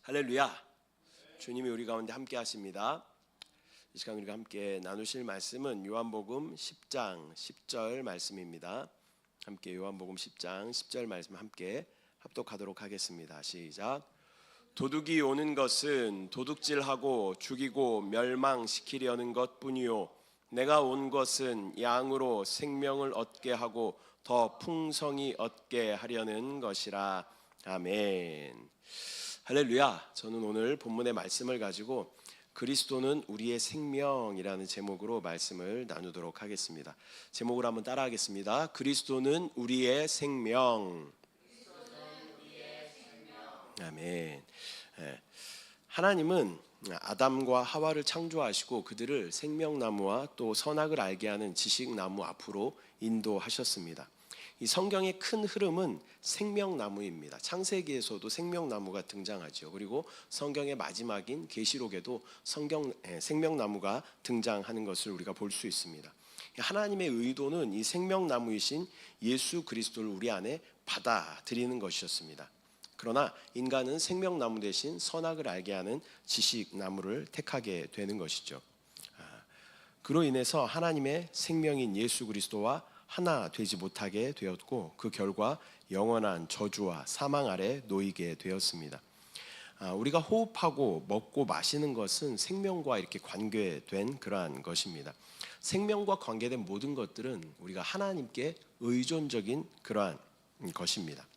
할렐루야. 주님이 우리 가운데 함께 하십니다. 이 시간 우리가 함께 나누실 말씀은 요한복음 10장 10절 말씀입니다. 함께 요한복음 10장 10절 말씀 함께 합독하도록 하겠습니다. 시작. 도둑이 오는 것은 도둑질하고 죽이고 멸망시키려는 것뿐이요 내가 온 것은 양으로 생명을 얻게 하고 더 풍성히 얻게 하려는 것이라. 아멘. 할렐루야. 저는 오늘 본문의 말씀을 가지고 그리스도는 우리의 생명이라는 제목으로 말씀을 나누도록 하겠습니다. 제목을 한번 따라하겠습니다. 그리스도는 우리의 생명. 아멘. 하나님은 아담과 하와를 창조하시고 그들을 생명나무와 또 선악을 알게 하는 지식나무 앞으로 인도하셨습니다. 이 성경의 큰 흐름은 생명나무입니다. 창세기에서도 생명나무가 등장하죠. 그리고 성경의 마지막인 계시록에도 생명나무가 등장하는 것을 우리가 볼 수 있습니다. 하나님의 의도는 이 생명나무이신 예수 그리스도를 우리 안에 받아들이는 것이었습니다. 그러나 인간은 생명나무 대신 선악을 알게 하는 지식나무를 택하게 되는 것이죠. 그로 인해서 하나님의 생명인 예수 그리스도와 하나 되지 못하게 되었고 그 결과 영원한 저주와 사망 아래 놓이게 되었습니다. 우리가 호흡하고 먹고 마시는 것은 생명과 이렇게 관계된 그러한 것입니다. 생명과 관계된 모든 것들은 우리가 하나님께 의존적인 그러한 것입니다.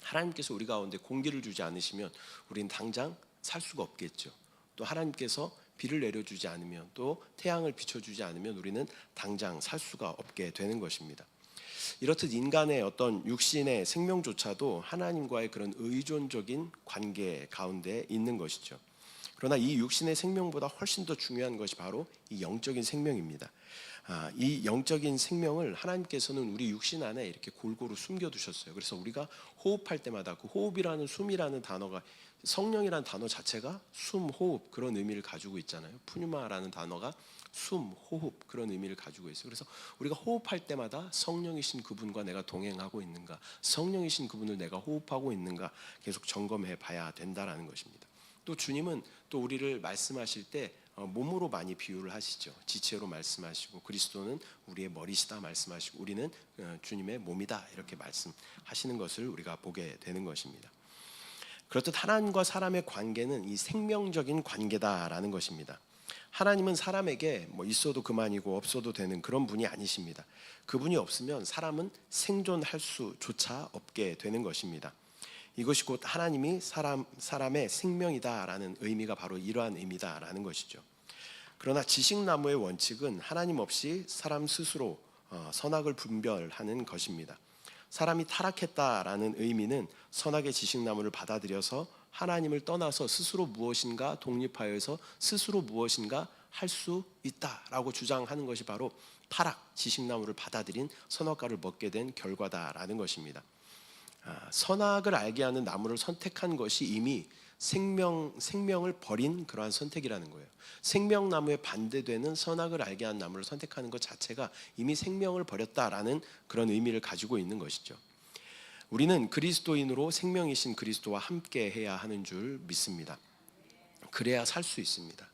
하나님께서 우리 가운데 공기를 주지 않으시면 우리는 당장 살 수가 없겠죠. 또 하나님께서 비를 내려주지 않으면 또 태양을 비춰주지 않으면 우리는 당장 살 수가 없게 되는 것입니다. 이렇듯 인간의 어떤 육신의 생명조차도 하나님과의 그런 의존적인 관계 가운데 있는 것이죠. 그러나 이 육신의 생명보다 훨씬 더 중요한 것이 바로 이 영적인 생명입니다. 이 영적인 생명을 하나님께서는 우리 육신 안에 이렇게 골고루 숨겨두셨어요. 그래서 우리가 호흡할 때마다 그 호흡이라는 숨이라는 단어가 성령이라는 단어 자체가 숨, 호흡 그런 의미를 가지고 있잖아요. 푸뉴마라는 단어가 숨, 호흡 그런 의미를 가지고 있어요. 그래서 우리가 호흡할 때마다 성령이신 그분과 내가 동행하고 있는가, 성령이신 그분을 내가 호흡하고 있는가 계속 점검해 봐야 된다라는 것입니다. 또 주님은 또 우리를 말씀하실 때 몸으로 많이 비유를 하시죠. 지체로 말씀하시고 그리스도는 우리의 머리시다 말씀하시고 우리는 주님의 몸이다 이렇게 말씀하시는 것을 우리가 보게 되는 것입니다. 그렇듯 하나님과 사람의 관계는 이 생명적인 관계다라는 것입니다. 하나님은 사람에게 있어도 그만이고 없어도 되는 그런 분이 아니십니다. 그분이 없으면 사람은 생존할 수조차 없게 되는 것입니다. 이것이 곧 하나님이 사람의 생명이다라는 의미가 바로 이러한 의미다라는 것이죠. 그러나 지식나무의 원칙은 하나님 없이 사람 스스로 선악을 분별하는 것입니다. 사람이 타락했다라는 의미는 선악의 지식나무를 받아들여서 하나님을 떠나서 스스로 무엇인가 독립하여서 스스로 무엇인가 할 수 있다라고 주장하는 것이 바로 타락, 지식나무를 받아들인 선악과를 먹게 된 결과다라는 것입니다. 선악을 알게 하는 나무를 선택한 것이 이미 생명을 버린 그러한 선택이라는 거예요. 생명나무에 반대되는 선악을 알게 하는 나무를 선택하는 것 자체가 이미 생명을 버렸다라는 그런 의미를 가지고 있는 것이죠. 우리는 그리스도인으로 생명이신 그리스도와 함께 해야 하는 줄 믿습니다. 그래야 살 수 있습니다.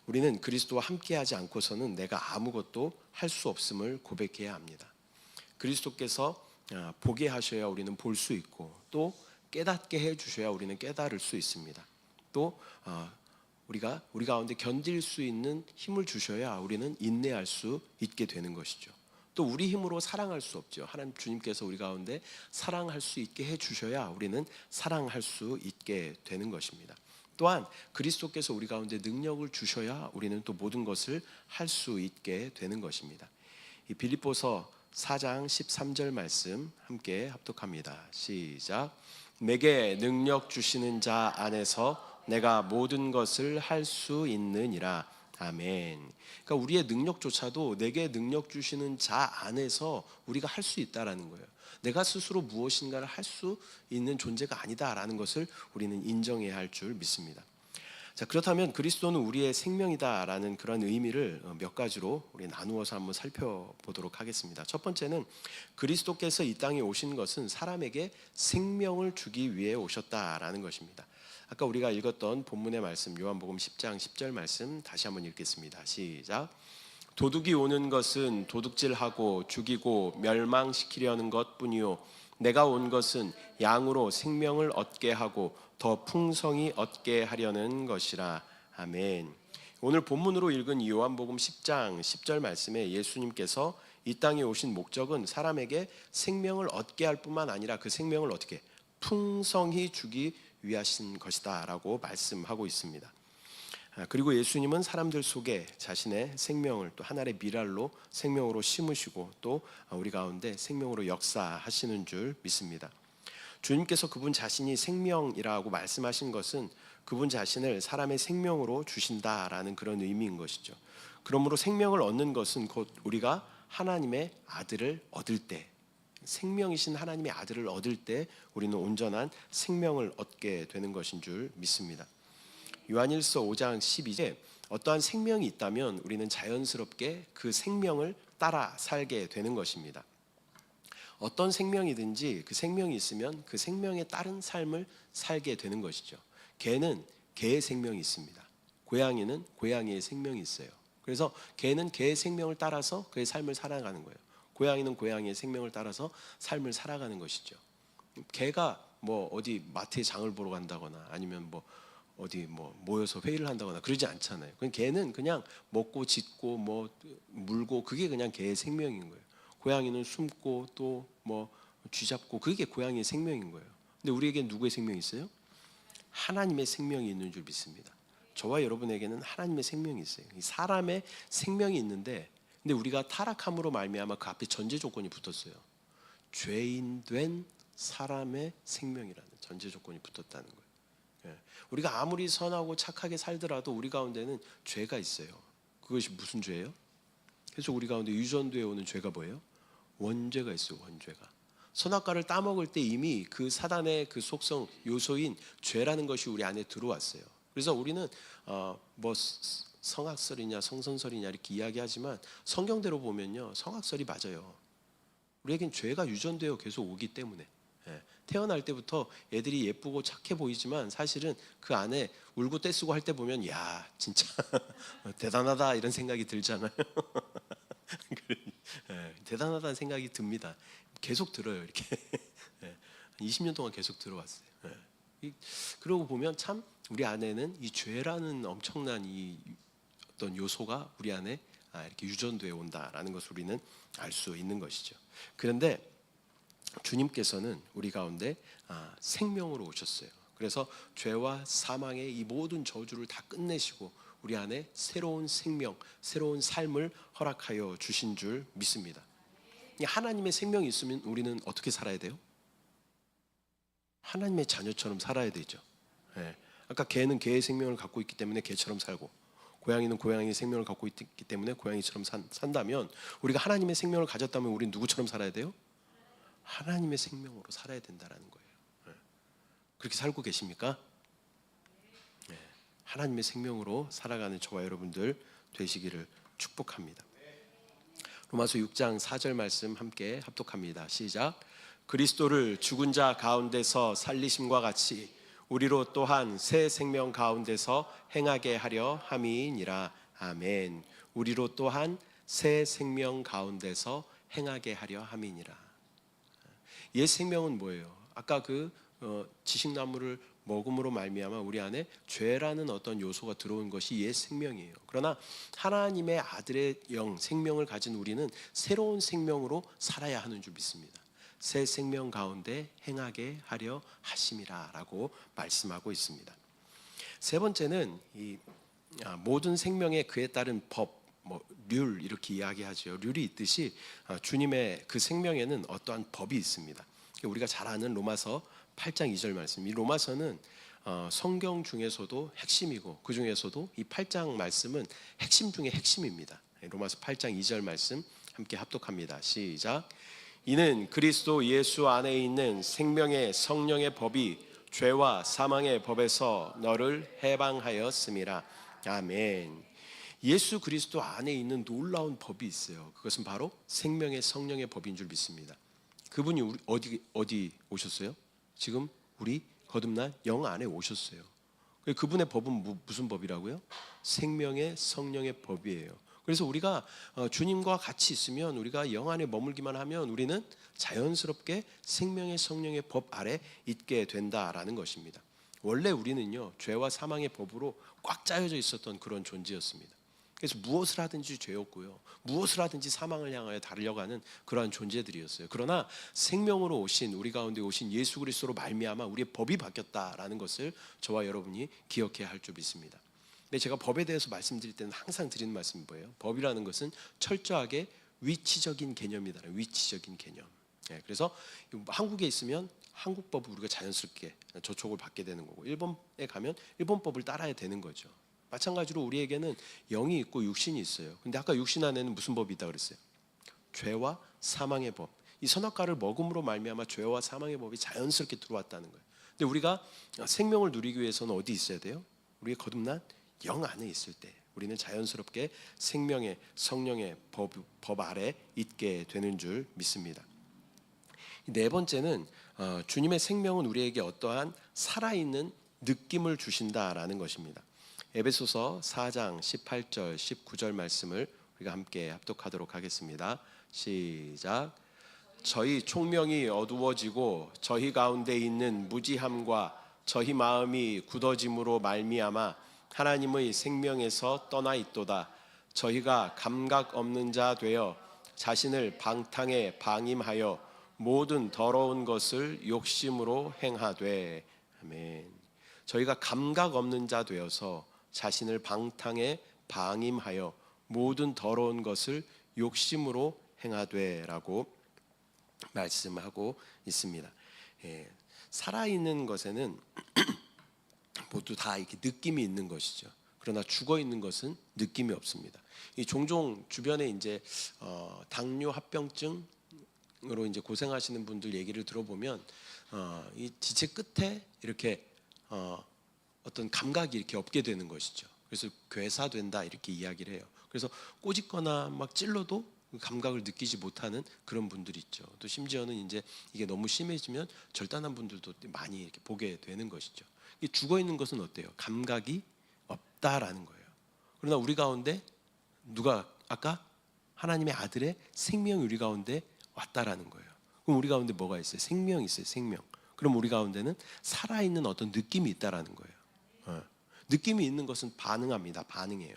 우리는 그리스도와 함께 하지 않고서는 내가 아무것도 할 수 없음을 고백해야 합니다. 그리스도께서 보게 하셔야 우리는 볼 수 있고 또 깨닫게 해주셔야 우리는 깨달을 수 있습니다. 또 우리 가운데 견딜 수 있는 힘을 주셔야 우리는 인내할 수 있게 되는 것이죠. 또 우리 힘으로 사랑할 수 없죠. 하나님 주님께서 우리 가운데 사랑할 수 있게 해주셔야 우리는 사랑할 수 있게 되는 것입니다. 또한 그리스도께서 우리 가운데 능력을 주셔야 우리는 또 모든 것을 할 수 있게 되는 것입니다. 이 빌립보서 4장 13절 말씀 함께 합독합니다. 시작. 내게 능력 주시는 자 안에서 내가 모든 것을 할 수 있느니라. 아멘. 그러니까 우리의 능력조차도 내게 능력 주시는 자 안에서 우리가 할 수 있다라는 거예요. 내가 스스로 무엇인가를 할 수 있는 존재가 아니다라는 것을 우리는 인정해야 할 줄 믿습니다. 자, 그렇다면 그리스도는 우리의 생명이다라는 그런 의미를 몇 가지로 우리 나누어서 한번 살펴보도록 하겠습니다. 첫 번째는 그리스도께서 이 땅에 오신 것은 사람에게 생명을 주기 위해 오셨다라는 것입니다. 아까 우리가 읽었던 본문의 말씀 요한복음 10장 10절 말씀 다시 한번 읽겠습니다. 시작. 도둑이 오는 것은 도둑질하고 죽이고 멸망시키려는 것뿐이요 내가 온 것은 양으로 생명을 얻게 하고 더 풍성히 얻게 하려는 것이라. 아멘. 오늘 본문으로 읽은 요한복음 10장 10절 말씀에 예수님께서 이 땅에 오신 목적은 사람에게 생명을 얻게 할 뿐만 아니라 그 생명을 어떻게 풍성히 주기 위하신 것이다 라고 말씀하고 있습니다. 그리고 예수님은 사람들 속에 자신의 생명을 또 하나의 미랄로 생명으로 심으시고 또 우리 가운데 생명으로 역사하시는 줄 믿습니다. 주님께서 그분 자신이 생명이라고 말씀하신 것은 그분 자신을 사람의 생명으로 주신다라는 그런 의미인 것이죠. 그러므로 생명을 얻는 것은 곧 우리가 하나님의 아들을 얻을 때, 생명이신 하나님의 아들을 얻을 때 우리는 온전한 생명을 얻게 되는 것인 줄 믿습니다. 요한일서 5장 12절에 어떠한 생명이 있다면 우리는 자연스럽게 그 생명을 따라 살게 되는 것입니다. 어떤 생명이든지 그 생명이 있으면 그 생명에 따른 삶을 살게 되는 것이죠. 개는 개의 생명이 있습니다. 고양이는 고양이의 생명이 있어요. 그래서 개는 개의 생명을 따라서 그의 삶을 살아가는 거예요. 고양이는 고양이의 생명을 따라서 삶을 살아가는 것이죠. 개가 뭐 어디 마트에 장을 보러 간다거나 아니면 뭐 어디 뭐 모여서 회의를 한다거나 그러지 않잖아요. 개는 그냥 먹고 짖고 뭐 물고 그게 그냥 개의 생명인 거예요. 고양이는 숨고 또 뭐 쥐잡고 그게 고양이의 생명인 거예요. 근데 우리에겐 누구의 생명이 있어요? 하나님의 생명이 있는 줄 믿습니다. 저와 여러분에게는 하나님의 생명이 있어요. 사람의 생명이 있는데 근데 우리가 타락함으로 말미암아 그 앞에 전제 조건이 붙었어요. 죄인 된 사람의 생명이라는 전제 조건이 붙었다는 거예요. 우리가 아무리 선하고 착하게 살더라도 우리 가운데는 죄가 있어요. 그것이 무슨 죄예요? 그래서 우리 가운데 유전되어 오는 죄가 뭐예요? 원죄가 있어요. 원죄가. 선악과를 따먹을 때 이미 그 사단의 그 속성 요소인 죄라는 것이 우리 안에 들어왔어요. 그래서 우리는 뭐 성악설이냐 성선설이냐 이렇게 이야기하지만 성경대로 보면요 성악설이 맞아요. 우리에겐 죄가 유전되어 계속 오기 때문에 태어날 때부터 애들이 예쁘고 착해 보이지만 사실은 그 안에 울고 떼쓰고 할 때 보면 야 진짜 대단하다 이런 생각이 들잖아요. 대단하다는 생각이 듭니다. 계속 들어요 이렇게 20년 동안 계속 들어왔어요. 그러고 보면 참 우리 안에는 이 죄라는 엄청난 이 어떤 요소가 우리 안에 이렇게 유전되어 온다라는 것을 우리는 알 수 있는 것이죠. 그런데 주님께서는 우리 가운데 생명으로 오셨어요. 그래서 죄와 사망의 이 모든 저주를 다 끝내시고 우리 안에 새로운 생명, 새로운 삶을 허락하여 주신 줄 믿습니다. 하나님의 생명이 있으면 우리는 어떻게 살아야 돼요? 하나님의 자녀처럼 살아야 되죠. 아까 개는 개의 생명을 갖고 있기 때문에 개처럼 살고 고양이는 고양이의 생명을 갖고 있기 때문에 고양이처럼 산다면 우리가 하나님의 생명을 가졌다면 우리는 누구처럼 살아야 돼요? 하나님의 생명으로 살아야 된다는 거예요. 그렇게 살고 계십니까? 하나님의 생명으로 살아가는 저와 여러분들 되시기를 축복합니다. 로마서 6장 4절 말씀 함께 합독합니다. 시작. 그리스도를 죽은 자 가운데서 살리심과 같이 우리로 또한 새 생명 가운데서 행하게 하려 함이니라. 아멘. 우리로 또한 새 생명 가운데서 행하게 하려 함이니라. 옛 생명은 뭐예요? 아까 그 지식나무를 먹음으로 말미암아 우리 안에 죄라는 어떤 요소가 들어온 것이 옛 생명이에요. 그러나 하나님의 아들의 영, 생명을 가진 우리는 새로운 생명으로 살아야 하는 줄 믿습니다. 새 생명 가운데 행하게 하려 하심이라라고 말씀하고 있습니다. 세 번째는 이 모든 생명의 그에 따른 법, 률 이렇게 이야기하죠. 률이 있듯이 주님의 그 생명에는 어떠한 법이 있습니다. 우리가 잘 아는 로마서 8장 2절 말씀. 이 로마서는 성경 중에서도 핵심이고 그 중에서도 이 8장 말씀은 핵심 중에 핵심입니다. 로마서 8장 2절 말씀 함께 합독합니다. 시작. 이는 그리스도 예수 안에 있는 생명의 성령의 법이 죄와 사망의 법에서 너를 해방하였음이라. 아멘. 예수 그리스도 안에 있는 놀라운 법이 있어요. 그것은 바로 생명의 성령의 법인 줄 믿습니다. 그분이 우리 어디 오셨어요? 지금 우리 거듭난 영 안에 오셨어요. 그분의 법은 무슨 법이라고요? 생명의 성령의 법이에요. 그래서 우리가 주님과 같이 있으면, 우리가 영 안에 머물기만 하면 우리는 자연스럽게 생명의 성령의 법 아래 있게 된다라는 것입니다. 원래 우리는요, 죄와 사망의 법으로 꽉 짜여져 있었던 그런 존재였습니다. 그래서 무엇을 하든지 죄였고요, 무엇을 하든지 사망을 향하여 달려가는 그러한 존재들이었어요. 그러나 생명으로 오신, 우리 가운데 오신 예수 그리스도로 말미암아 우리의 법이 바뀌었다라는 것을 저와 여러분이 기억해야 할 줄 믿습니다. 근데 제가 법에 대해서 말씀드릴 때는 항상 드리는 말씀이 뭐예요? 법이라는 것은 철저하게 위치적인 개념이다. 위치적인 개념. 그래서 한국에 있으면 한국법을 우리가 자연스럽게 저촉을 받게 되는 거고, 일본에 가면 일본법을 따라야 되는 거죠. 마찬가지로 우리에게는 영이 있고 육신이 있어요. 근데 아까 육신 안에는 무슨 법이 있다 그랬어요? 죄와 사망의 법. 이 선악과를 먹음으로 말미암아 죄와 사망의 법이 자연스럽게 들어왔다는 거예요. 근데 우리가 생명을 누리기 위해서는 어디 있어야 돼요? 우리가 거듭난 영 안에 있을 때 우리는 자연스럽게 생명의 성령의 법 아래 있게 되는 줄 믿습니다. 네 번째는 주님의 생명은 우리에게 어떠한 살아있는 느낌을 주신다라는 것입니다. 에베소서 4장 18절 19절 말씀을 우리가 함께 합독하도록 하겠습니다. 시작. 저희 총명이 어두워지고 저희 가운데 있는 무지함과 저희 마음이 굳어짐으로 말미암아 하나님의 생명에서 떠나 있도다. 저희가 감각 없는 자 되어 자신을 방탕에 방임하여 모든 더러운 것을 욕심으로 행하되. 아멘. 저희가 감각 없는 자 되어서 자신을 방탕에 방임하여 모든 더러운 것을 욕심으로 행하되라고 말씀하고 있습니다. 살아있는 것에는 모두 다 이렇게 느낌이 있는 것이죠. 그러나 죽어 있는 것은 느낌이 없습니다. 이 종종 주변에 이제 당뇨 합병증으로 이제 고생하시는 분들 얘기를 들어보면 이 지체 끝에 이렇게 어떤 감각이 이렇게 없게 되는 것이죠. 그래서 괴사된다 이렇게 이야기를 해요. 그래서 꼬집거나 막 찔러도 감각을 느끼지 못하는 그런 분들이 있죠. 또 심지어는 이제 이게 너무 심해지면 절단한 분들도 많이 이렇게 보게 되는 것이죠. 죽어 있는 것은 어때요? 감각이 없다라는 거예요. 그러나 우리 가운데 누가 아까 하나님의 아들의 생명이 우리 가운데 왔다라는 거예요. 그럼 우리 가운데 뭐가 있어요? 생명이 있어요. 생명. 그럼 우리 가운데는 살아있는 어떤 느낌이 있다라는 거예요. 느낌이 있는 것은 반응합니다. 반응해요.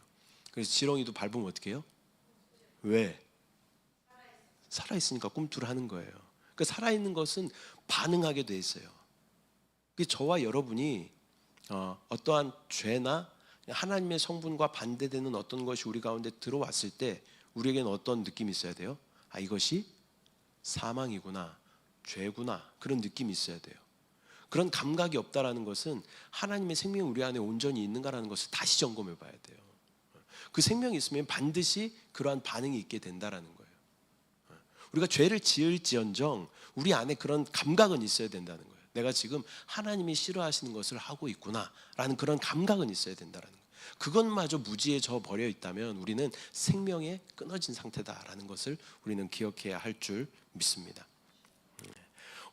그래서 지렁이도 밟으면 어떻게 해요? 왜? 살아있으니까 꿈틀하는 거예요. 그 살아있는 것은 반응하게 돼 있어요. 저와 여러분이 어떠한 죄나 하나님의 성분과 반대되는 어떤 것이 우리 가운데 들어왔을 때 우리에게는 어떤 느낌이 있어야 돼요? 아, 이것이 사망이구나, 죄구나, 그런 느낌이 있어야 돼요. 그런 감각이 없다라는 것은 하나님의 생명이 우리 안에 온전히 있는가라는 것을 다시 점검해 봐야 돼요. 그 생명이 있으면 반드시 그러한 반응이 있게 된다라는 거예요. 우리가 죄를 지을지언정 우리 안에 그런 감각은 있어야 된다는 거예요. 내가 지금 하나님이 싫어하시는 것을 하고 있구나라는 그런 감각은 있어야 된다는 거예요. 그것마저 무지해져 버려 있다면 우리는 생명에 끊어진 상태다라는 것을 우리는 기억해야 할 줄 믿습니다.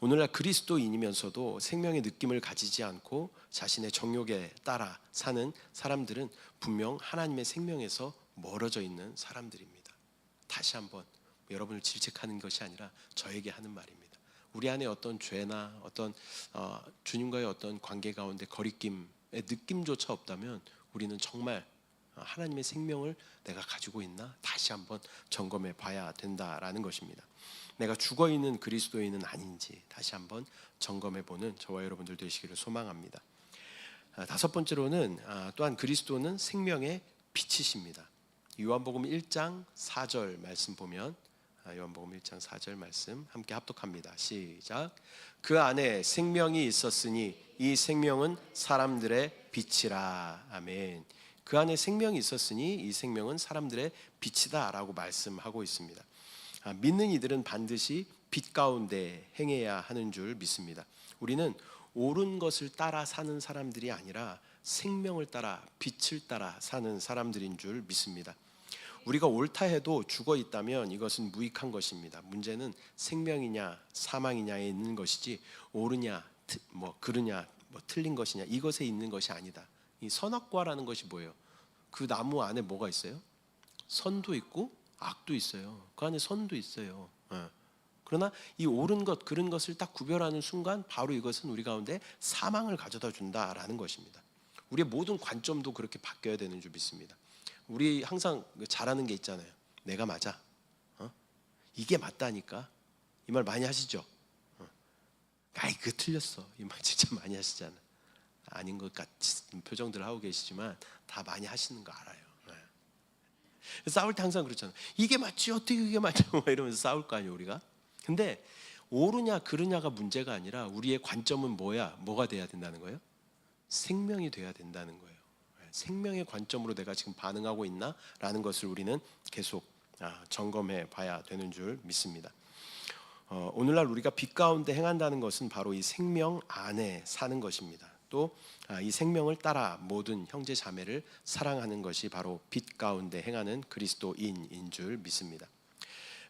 오늘날 그리스도인이면서도 생명의 느낌을 가지지 않고 자신의 정욕에 따라 사는 사람들은 분명 하나님의 생명에서 멀어져 있는 사람들입니다. 다시 한번 여러분을 질책하는 것이 아니라 저에게 하는 말입니다. 우리 안에 어떤 죄나 어떤 주님과의 어떤 관계 가운데 거리낌의 느낌조차 없다면 우리는 정말 하나님의 생명을 내가 가지고 있나 다시 한번 점검해 봐야 된다라는 것입니다. 내가 죽어있는 그리스도인은 아닌지 다시 한번 점검해 보는 저와 여러분들 되시기를 소망합니다. 다섯 번째로는 또한 그리스도는 생명의 빛이십니다. 요한복음 1장 4절 말씀 보면 요한복음 1장 4절 말씀 함께 합독합니다. 시작. 그 안에 생명이 있었으니 이 생명은 사람들의 빛이라. 아멘. 그 안에 생명이 있었으니 이 생명은 사람들의 빛이다 라고 말씀하고 있습니다. 믿는 이들은 반드시 빛 가운데 행해야 하는 줄 믿습니다. 우리는 옳은 것을 따라 사는 사람들이 아니라 생명을 따라 빛을 따라 사는 사람들인 줄 믿습니다. 우리가 옳다 해도 죽어 있다면 이것은 무익한 것입니다. 문제는 생명이냐 사망이냐에 있는 것이지 옳으냐 뭐 그르냐 뭐 틀린 것이냐 이것에 있는 것이 아니다. 이 선악과라는 것이 뭐예요? 그 나무 안에 뭐가 있어요? 선도 있고 악도 있어요. 그 안에 선도 있어요. 그러나 이 옳은 것, 그른 것을 딱 구별하는 순간 바로 이것은 우리 가운데 사망을 가져다 준다라는 것입니다. 우리의 모든 관점도 그렇게 바뀌어야 되는 줄 믿습니다. 우리 항상 잘하는 게 있잖아요. 내가 맞아. 이게 맞다니까. 이 말 많이 하시죠? 아이 그 틀렸어. 이 말 진짜 많이 하시잖아. 아닌 것 같은 표정들 하고 계시지만 다 많이 하시는 거 알아요. 싸울 때 항상 그렇잖아요. 이게 맞지 어떻게 그게 맞죠? 이러면서 싸울 거 아니에요 우리가. 근데 옳으냐 그르냐가 문제가 아니라 우리의 관점은 뭐가 돼야 된다는 거예요? 생명이 돼야 된다는 거예요. 생명의 관점으로 내가 지금 반응하고 있나? 라는 것을 우리는 계속 점검해 봐야 되는 줄 믿습니다. 오늘날 우리가 빛 가운데 행한다는 것은 바로 이 생명 안에 사는 것입니다. 또 이 생명을 따라 모든 형제 자매를 사랑하는 것이 바로 빛 가운데 행하는 그리스도인인 줄 믿습니다.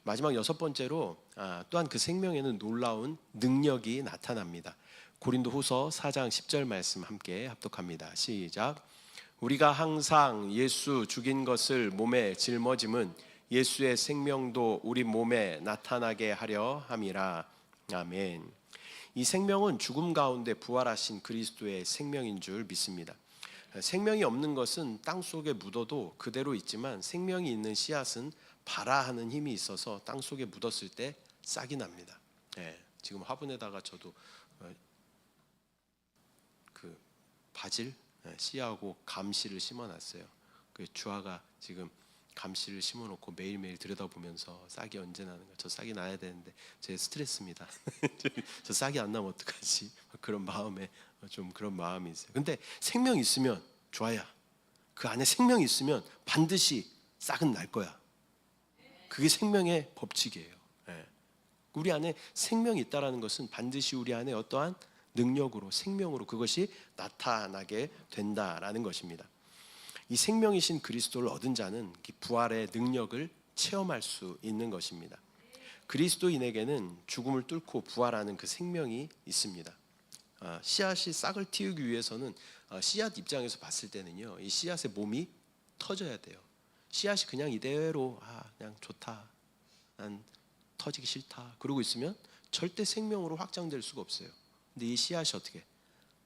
마지막 6번째로 또한 그 생명에는 놀라운 능력이 나타납니다. 고린도후서 4장 10절 말씀 함께 합독합니다. 시작. 우리가 항상 예수 죽인 것을 몸에 짊어짐은 예수의 생명도 우리 몸에 나타나게 하려 함이라. 아멘. 이 생명은 죽음 가운데 부활하신 그리스도의 생명인 줄 믿습니다. 생명이 없는 것은 땅 속에 묻어도 그대로 있지만 생명이 있는 씨앗은 발아하는 힘이 있어서 땅 속에 묻었을 때 싹이 납니다. 지금 화분에다가 저도 그 바질 씨하고 감씨를 심어놨어요. 그 주아가 지금 감씨를 심어놓고 매일매일 들여다보면서 싹이 언제 나는가. 저 싹이 나야 되는데 제 스트레스입니다. 저 싹이 안 나면 어떡하지? 그런 마음에 좀 그런 마음이 있어요. 근데 생명이 있으면 좋아요. 그 안에 생명이 있으면 반드시 싹은 날 거야. 그게 생명의 법칙이에요. 우리 안에 생명이 있다라는 것은 반드시 우리 안에 어떠한 능력으로 생명으로 그것이 나타나게 된다라는 것입니다. 이 생명이신 그리스도를 얻은 자는 부활의 능력을 체험할 수 있는 것입니다. 그리스도인에게는 죽음을 뚫고 부활하는 그 생명이 있습니다. 씨앗이 싹을 틔우기 위해서는 씨앗 입장에서 봤을 때는요, 이 씨앗의 몸이 터져야 돼요. 씨앗이 그냥 이대로 그냥 좋다, 난 터지기 싫다 그러고 있으면 절대 생명으로 확장될 수가 없어요. 근데 이 씨앗이 어떻게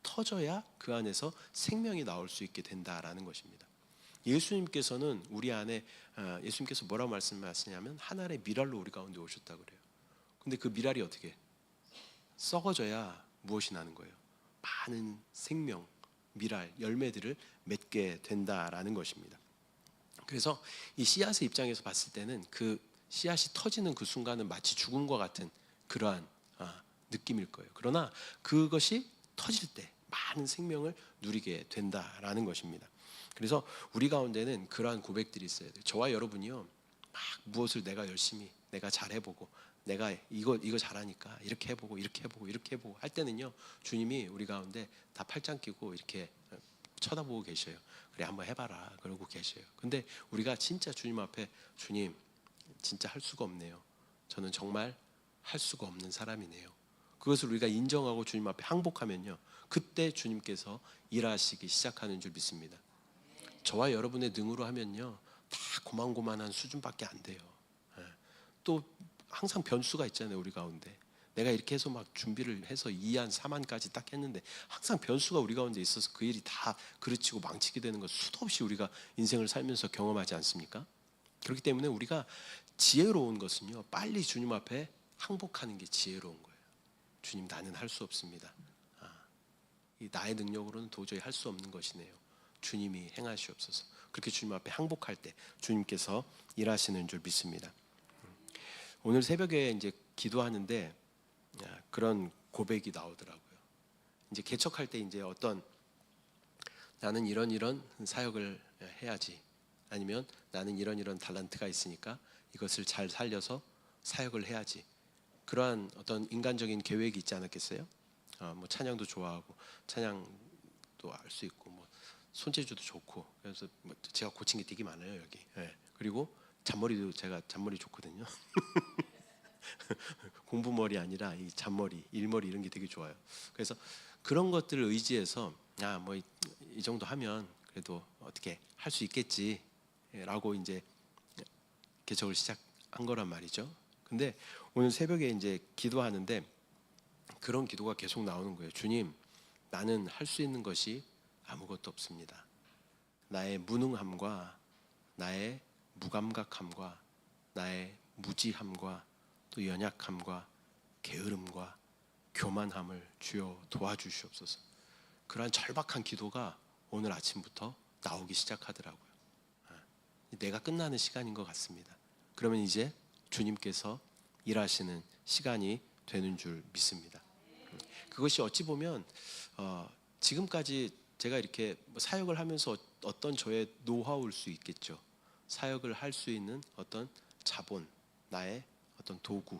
터져야 그 안에서 생명이 나올 수 있게 된다라는 것입니다. 예수님께서는 우리 안에 예수님께서 뭐라고 말씀하시냐면 한 알의 밀알로 우리 가운데 오셨다고 그래요. 근데 그 밀알이 어떻게 썩어져야 무엇이 나는 거예요? 많은 생명, 밀알, 열매들을 맺게 된다라는 것입니다. 그래서 이 씨앗의 입장에서 봤을 때는 그 씨앗이 터지는 그 순간은 마치 죽음과 같은 그러한 느낌일 거예요. 그러나 그것이 터질 때 많은 생명을 누리게 된다라는 것입니다. 그래서 우리 가운데는 그러한 고백들이 있어야 돼요. 저와 여러분이요, 막 무엇을 내가 열심히 내가 잘해보고 내가 이거 잘하니까 이렇게 해보고 이렇게 해보고 이렇게 해보고 할 때는요, 주님이 우리 가운데 다 팔짱 끼고 이렇게 쳐다보고 계셔요. 그래 한번 해봐라 그러고 계셔요. 근데 우리가 진짜 주님 앞에 주님 진짜 할 수가 없네요. 저는 정말 할 수가 없는 사람이네요. 그것을 우리가 인정하고 주님 앞에 항복하면요, 그때 주님께서 일하시기 시작하는 줄 믿습니다. 저와 여러분의 능으로 하면요 다 고만고만한 수준밖에 안 돼요. 또 항상 변수가 있잖아요. 우리 가운데 내가 이렇게 해서 막 준비를 해서 2안 3안까지 딱 했는데 항상 변수가 우리 가운데 있어서 그 일이 다 그르치고 망치게 되는 것 수도 없이 우리가 인생을 살면서 경험하지 않습니까? 그렇기 때문에 우리가 지혜로운 것은요, 빨리 주님 앞에 항복하는 게 지혜로운 거예요. 주님 나는 할 수 없습니다. 이 나의 능력으로는 도저히 할 수 없는 것이네요. 주님이 행하시옵소서. 그렇게 주님 앞에 항복할 때 주님께서 일하시는 줄 믿습니다. 오늘 새벽에 이제 기도하는데 그런 고백이 나오더라고요. 이제 개척할 때 이제 어떤 나는 이런 사역을 해야지, 아니면 나는 이런 달란트가 있으니까 이것을 잘 살려서 사역을 해야지, 그러한 어떤 인간적인 계획이 있지 않았겠어요? 뭐 찬양도 좋아하고 찬양도 할 수 있고 뭐 손재주도 좋고 그래서 뭐 제가 고친 게 되게 많아요 여기. 예. 그리고 잔머리도 제가 잔머리 좋거든요. 공부머리 아니라 이 잔머리, 일머리 이런 게 되게 좋아요. 그래서 그런 것들을 의지해서 뭐 이 정도 하면 그래도 어떻게 할 수 있겠지라고 이제 개척을 시작한 거란 말이죠. 근데 오늘 새벽에 이제 기도하는데 그런 기도가 계속 나오는 거예요. 주님, 나는 할 수 있는 것이 아무것도 없습니다. 나의 무능함과 나의 무감각함과 나의 무지함과 또 연약함과 게으름과 교만함을 주여 도와주시옵소서. 그러한 절박한 기도가 오늘 아침부터 나오기 시작하더라고요. 내가 끝나는 시간인 것 같습니다. 그러면 이제 주님께서 일하시는 시간이 되는 줄 믿습니다. 그것이 어찌 보면 지금까지 제가 이렇게 사역을 하면서 어떤 저의 노하우일 수 있겠죠. 사역을 할 수 있는 어떤 자본, 나의 어떤 도구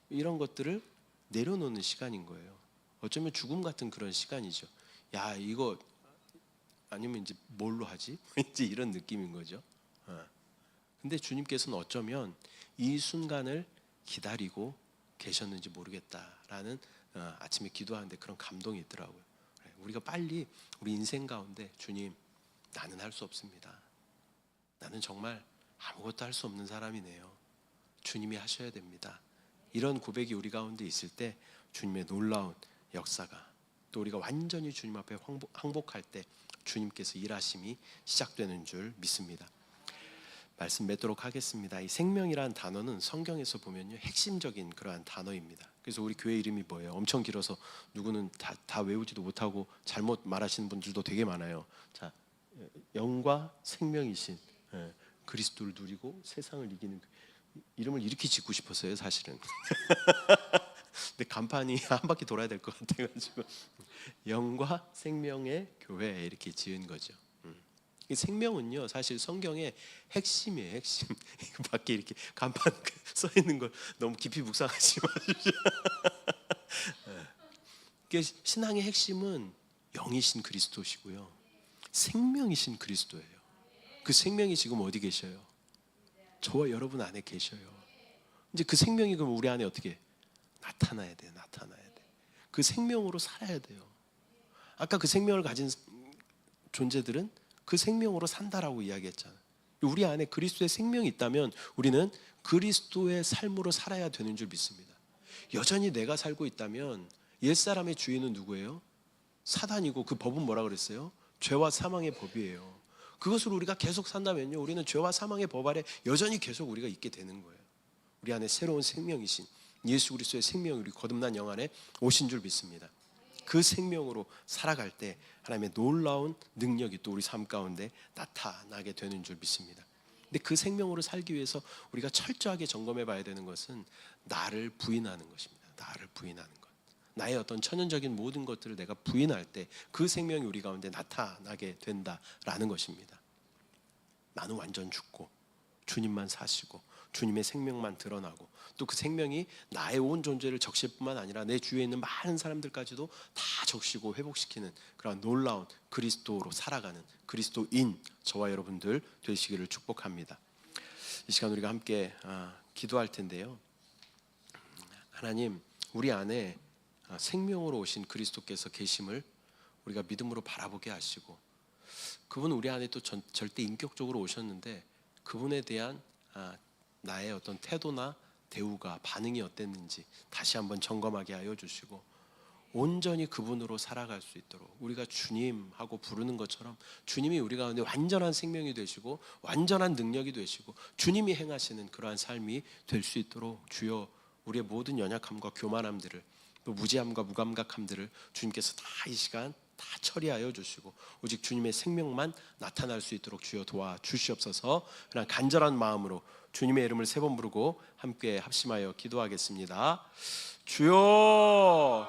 이런 것들을 내려놓는 시간인 거예요. 어쩌면 죽음 같은 그런 시간이죠. 야, 이거 아니면 이제 뭘로 하지? 이제 이런 느낌인 거죠. 근데 주님께서는 어쩌면 이 순간을 기다리고 계셨는지 모르겠다라는 아침에 기도하는데 그런 감동이 있더라고요. 우리가 빨리 우리 인생 가운데 주님, 나는 할 수 없습니다. 나는 정말 아무것도 할 수 없는 사람이네요. 주님이 하셔야 됩니다. 이런 고백이 우리 가운데 있을 때 주님의 놀라운 역사가 또 우리가 완전히 주님 앞에 항복할 때 주님께서 일하심이 시작되는 줄 믿습니다. 말씀 맺도록 하겠습니다. 이 생명이라는 단어는 성경에서 보면요 핵심적인 그러한 단어입니다. 그래서 우리 교회 이름이 뭐예요? 엄청 길어서 누구는 다 외우지도 못하고 잘못 말하시는 분들도 되게 많아요. 자, 영과 생명이신 그리스도를 누리고 세상을 이기는 이름을 이렇게 짓고 싶었어요 사실은. 근데 간판이 한 바퀴 돌아야 될 것 같아가지고 영과 생명의 교회 이렇게 지은 거죠. 이 생명은요 사실 성경의 핵심이에요. 핵심. 밖에 이렇게 간판 써 있는 걸 너무 깊이 묵상하지 마십시오. 신앙의 핵심은 영이신 그리스도시고요 생명이신 그리스도예요. 그 생명이 지금 어디 계셔요? 저와 여러분 안에 계셔요. 이제 그 생명이 그럼 우리 안에 어떻게 나타나야 돼? 나타나야 돼. 그 생명으로 살아야 돼요. 아까 그 생명을 가진 존재들은 그 생명으로 산다라고 이야기했잖아요. 우리 안에 그리스도의 생명이 있다면 우리는 그리스도의 삶으로 살아야 되는 줄 믿습니다. 여전히 내가 살고 있다면 옛사람의 주인은 누구예요? 사단이고 그 법은 뭐라 그랬어요? 죄와 사망의 법이에요. 그것으로 우리가 계속 산다면요 우리는 죄와 사망의 법 아래 여전히 계속 우리가 있게 되는 거예요. 우리 안에 새로운 생명이신 예수 그리스도의 생명이 우리 거듭난 영 안에 오신 줄 믿습니다. 그 생명으로 살아갈 때 하나님의 놀라운 능력이 또 우리 삶 가운데 나타나게 되는 줄 믿습니다. 근데 그 생명으로 살기 위해서 우리가 철저하게 점검해 봐야 되는 것은 나를 부인하는 것입니다. 나를 부인하는 것. 나의 어떤 천연적인 모든 것들을 내가 부인할 때 그 생명이 우리 가운데 나타나게 된다라는 것입니다. 나는 완전 죽고 주님만 사시고 주님의 생명만 드러나고 또 그 생명이 나의 온 존재를 적실 뿐만 아니라 내 주위에 있는 많은 사람들까지도 다 적시고 회복시키는 그런 놀라운 그리스도로 살아가는 그리스도인 저와 여러분들 되시기를 축복합니다. 이 시간 우리가 함께 기도할 텐데요. 하나님, 우리 안에 생명으로 오신 그리스도께서 계심을 우리가 믿음으로 바라보게 하시고 그분은 우리 안에 또 절대 인격적으로 오셨는데 그분에 대한 나의 어떤 태도나 대우가 반응이 어땠는지 다시 한번 점검하게 하여 주시고 온전히 그분으로 살아갈 수 있도록 우리가 주님하고 부르는 것처럼 주님이 우리 가운데 완전한 생명이 되시고 완전한 능력이 되시고 주님이 행하시는 그러한 삶이 될 수 있도록 주여 우리의 모든 연약함과 교만함들을 또 무지함과 무감각함들을 주님께서 다 이 시간 다 처리하여 주시고 오직 주님의 생명만 나타날 수 있도록 주여 도와주시옵소서. 그냥 간절한 마음으로 주님의 이름을 세 번 부르고 함께 합심하여 기도하겠습니다. 주여